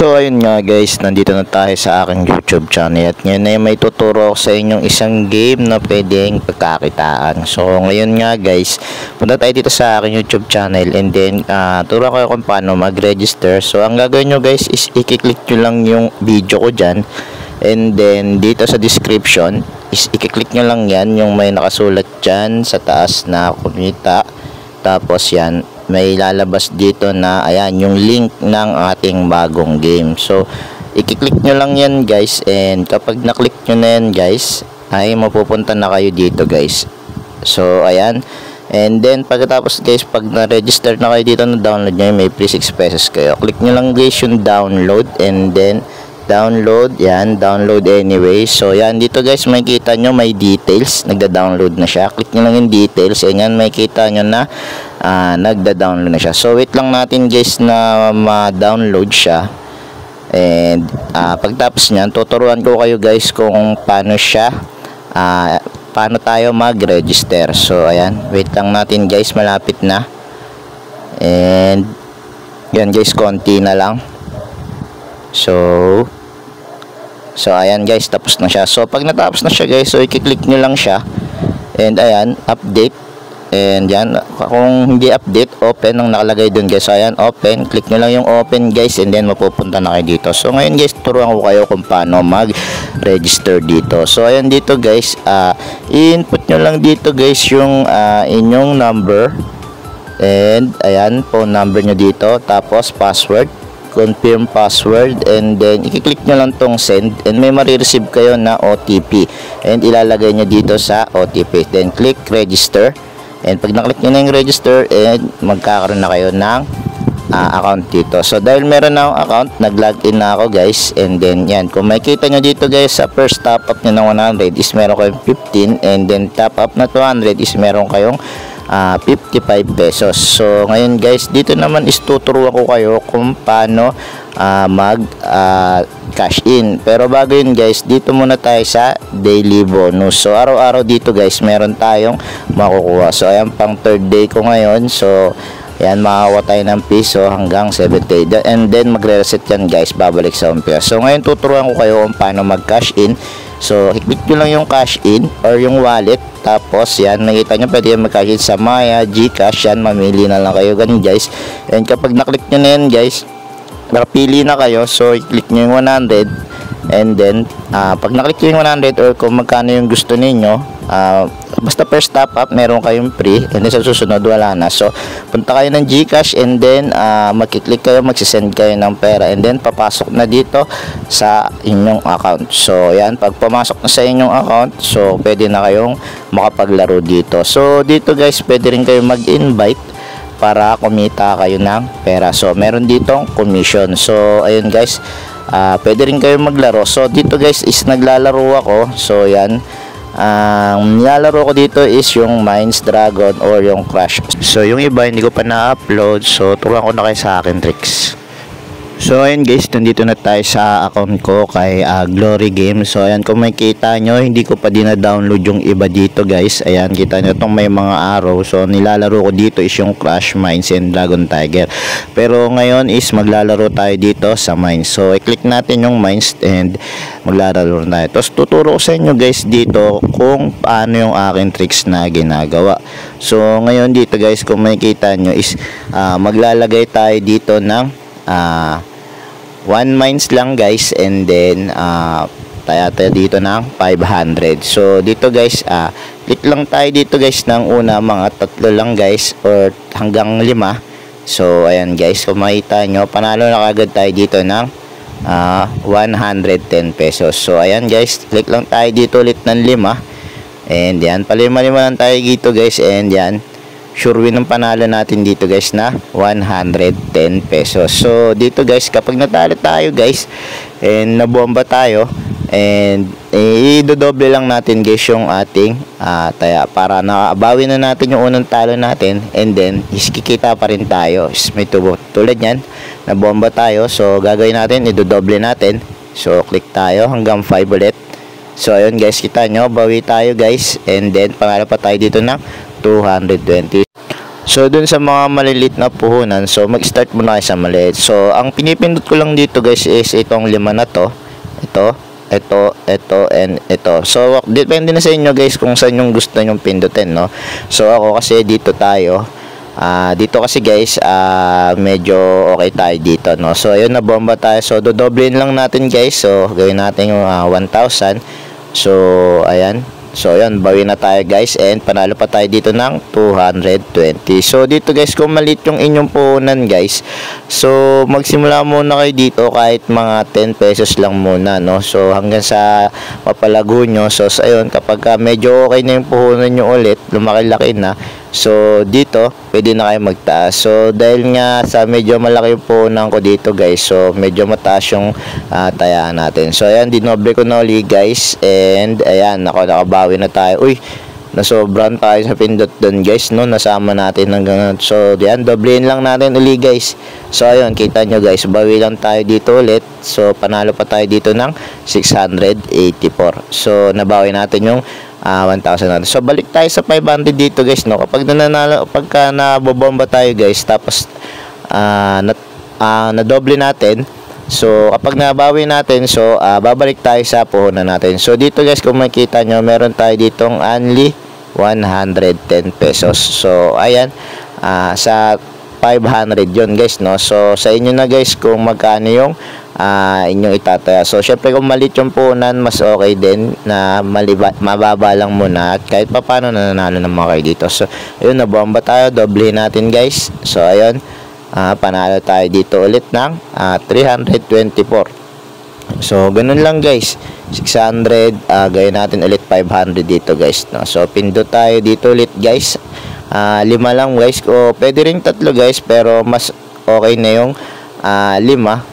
So ayun nga guys, nandito na tayo sa aking YouTube channel at ngayon ay may tuturo ako sa inyong isang game na pwedeng pagkakitaan. So ngayon nga guys, punta tayo dito sa aking YouTube channel and then turo ko kung paano mag-register. So ang gagawin nyo guys is i-click nyo lang yung video ko dyan and then dito sa description is i-click nyo lang yan yung may nakasulat dyan sa taas na kumita. Tapos yan, may lalabas dito na ayan yung link ng ating bagong game. So i-click nyo lang yan guys, and kapag na-click nyo na yan guys ay mapupunta na kayo dito guys. So ayan, and then pagkatapos guys, pag na-register na kayo dito, na download nyo, may free 6 pesos kayo. Click nyo lang guys yung download and then download, yan, download anyway. So yan, dito guys makikita nyo may details, nagda-download na siya. Click nyo lang yung details and yan makikita nyo na nagda-download na siya. So wait lang natin guys na ma-download siya. And pagtapos nyan, tuturuan ko kayo guys kung paano siya, paano tayo mag-register. So ayan, wait lang natin guys, malapit na. And yan guys, konti na lang. So ayan guys, tapos na siya. So pag natapos na siya guys, so i-click nyo lang siya and ayan, update. And yan, kung hindi update, open ang nakalagay dun guys. So ayan, open, click nyo lang yung open guys and then mapupunta na kayo dito. So ngayon guys, turuan ko kayo kung paano mag-register dito. So ayan dito guys, i-input nyo lang dito guys yung inyong number and ayan, phone number nyo dito, tapos password, confirm password, and then i-click nyo lang tong send and may marireceive kayo na OTP and ilalagay nyo dito sa OTP, then click register. And pag naklik nyo na yung register, and magkakaroon na kayo ng account dito. So dahil meron na akong account, nag-login na ako guys. And then yan, kung makikita nyo dito guys, sa first top up nyo ng 100 is meron kayong 15, and then top up na 200 is meron kayong 55 pesos. So ngayon guys, dito naman is tuturuan ko kayo kung paano mag cash in. Pero bago yun guys, dito muna tayo sa daily bonus. So araw-araw dito guys, meron tayong makukuha. So ayan, pang third day ko ngayon. So ayan, makakuha tayo ng piso hanggang 70. And then magre-reset yan guys, babalik sa umpisa. So ngayon tuturuan ko kayo kung paano mag cash in. So i-click nyo lang yung cash in or yung wallet. Tapos yan, nakita nyo pwede yan mag-cash in sa Maya, Gcash, yan, mamili na lang kayo ganun guys. And kapag na-click nyo na yan guys, napili na kayo, so i-click nyo yung 100. And then pag na-click nyo yung 100 or kung magkano yung gusto ninyo, basta first top up meron kayong free, and then sa susunod wala na. So punta kayo ng Gcash and then magkiklik kayo, magsisend kayo ng pera and then papasok na dito sa inyong account. So yan, pag pumasok na sa inyong account, so pwede na kayong makapaglaro dito. So dito guys, pwede rin kayo mag-invite para kumita kayo ng pera. So meron ditong commission. So ayun guys, pwede rin kayo maglaro. So dito guys is naglalaro ako. So yan, ang nilalaro ko dito is yung Mines Dragon or yung Crash. So yung iba hindi ko pa na-upload, so turuan ko na kayo sa akin tricks. So ayun guys, nandito na tayo sa account ko kay Glory Games. So ayan, kung makikita nyo, hindi ko pa din-download yung iba dito guys. Ayan, kita nyo itong may mga arrow. So nilalaro ko dito is yung Crash, Mines, and Dragon Tiger. Pero ngayon is maglalaro tayo dito sa Mines. So i-click natin yung Mines and maglalaro tayo. Tapos tuturo ko sa inyo guys dito kung paano yung aking tricks na ginagawa. So ngayon dito guys, kung makikita nyo is maglalagay tayo dito ng 1 mines lang guys, and then tayo dito ng 500. So dito guys, click lang tayo dito guys ng una, mga 3 lang guys or hanggang 5. So ayan guys, kung makita nyo, panalo na kagad tayo dito ng 110 pesos. So ayan guys, click lang tayo dito ulit ng 5 and yan, palima-lima lang tayo dito guys, and yan, sure win ang panalo natin dito guys na 110 pesos. So dito guys, kapag natalo tayo guys and nabomba tayo, and i-dodoble lang natin guys yung ating taya para nakabawi na natin yung unang talo natin, and then kikita pa rin tayo. May tubo tulad yan, nabomba tayo, so gagawin natin, i-dodoble natin. So click tayo hanggang 5 ulit. So ayun guys, kita nyo, bawi tayo guys, and then panalo pa tayo dito ng 220. So, dun sa mga maliliit na puhunan, so mag-start muna kayo sa maliit. So, ang pinipindot ko lang dito guys is itong 5 na to. Ito, and ito. So, depende na sa inyo guys kung saan yung gusto nyong pindutin, no? So, ako kasi dito tayo. Dito kasi guys, medyo okay tayo dito, no? So, ayun, na bomba tayo. So, dodoblein lang natin guys. So, gawin natin yung 1,000. So, ayan. So, ayun, bawi na tayo guys. And panalo pa tayo dito ng 220. So, dito guys, kung maliit yung inyong puhunan guys, so, magsimula muna kayo dito kahit mga 10 pesos lang muna, no? So, hanggang sa mapalago nyo. So, ayun, kapag medyo okay na yung puhunan nyo ulit, lumaki-laki na. So, dito, pwede na kayo magtaas. So, dahil nga sa medyo malaki yung puhunan ko dito guys, so, medyo mataas yung tayaan natin. So, ayan, dinoble ko na uli guys. And, ayan, nakabawi na tayo. Uy, nasobran tayo sa pindot doon guys, no? Nasama natin ng ganun. So, ayan, doblein lang natin uli guys. So, ayun, kita nyo guys, bawi lang tayo dito ulit. So, panalo pa tayo dito ng 684. So, nabawi natin yung 1,000 natin. So, balik tayo sa 500 dito guys, no? Kapag pagka nabobomba tayo guys, tapos nadoble natin, so, kapag nabawi natin, so, babalik tayo sa puhunan natin. So, dito guys, kung makita nyo, meron tayo ditong only 110 pesos. So, ayan, sa 500 yon guys, no? So, sa inyo na guys kung magkano yung inyong itataya. So, syempre kung maliit yung puhunan, mas okay din na mababa lang muna at kahit pa paano nananalo naman kayo dito. So, ayun, nabomba tayo, doblehin natin guys. So, ayun, panalo tayo dito ulit ng 324. So, ganun lang guys. 600, gawin natin ulit 500 dito guys, no? So, pindot tayo dito ulit guys. 5 lang guys. O, pwede rin 3 guys, pero mas okay na yung 5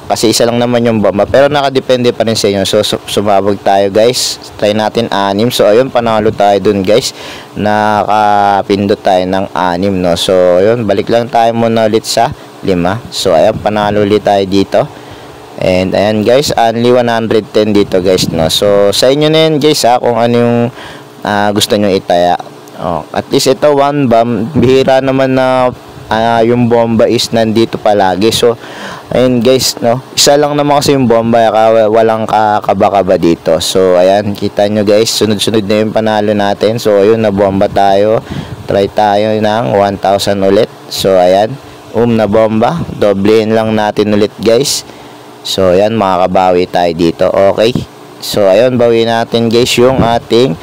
kasi isa lang naman yung bomba, pero nakadepende pa rin sa inyo. So, sumabog tayo guys, try natin 6. So, ayun, panalo tayo dun guys, nakapindot tayo ng 6, no? So, ayun, balik lang tayo muna ulit sa 5. So, ayun, panalo ulit tayo dito. And ayan guys, only 110 dito guys, no? So, sa inyo na yun guys, kung ano yung gusto nyo itaya. At least ito, 1 bomb, bihira naman na yung bomba is nandito palagi. So, ayun guys, no? Isa lang naman kasi yung bomba, walang kakaba-kaba dito. So, ayan, kita nyo guys, sunod-sunod na yung panalo natin. So, ayun, nabomba tayo. Try tayo ng 1,000 ulit. So, ayan, na bomba. Doblein lang natin ulit guys. So, ayan, makakabawi tayo dito. Okay. So, ayun, bawi natin guys yung ating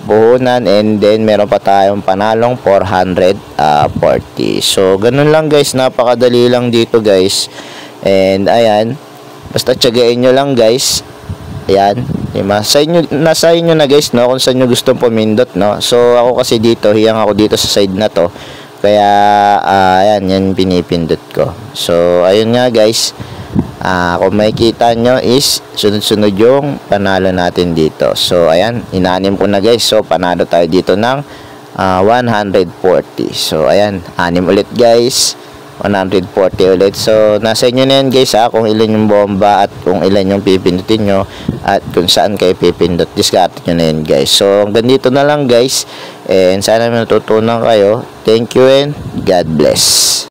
puhunan, and then meron pa tayong panalong 440. So, ganun lang guys, napakadali lang dito guys. And ayan, basta tiyagain nyo lang guys. Ayan, diba? Nasa inyo na guys, no, kung saan nyo gustong pumindot, no. So, ako kasi dito, hiyang ako dito sa side na to. Kaya, ayan, yan pinipindot ko. So, ayun nga guys. Kung makikita nyo is sunod-sunod yung panalo natin dito. So, ayan, inanim ko na guys. So, panalo tayo dito ng 140. So, ayan, 6 ulit guys. 140 ulit. So, nasa inyo na yan guys, kung ilan yung bomba at kung ilan yung pipindutin nyo at kung saan kayo pipindot. Discard nyo na yan guys. So, hanggang dito na lang guys. And sana may natutunan kayo. Thank you and God bless.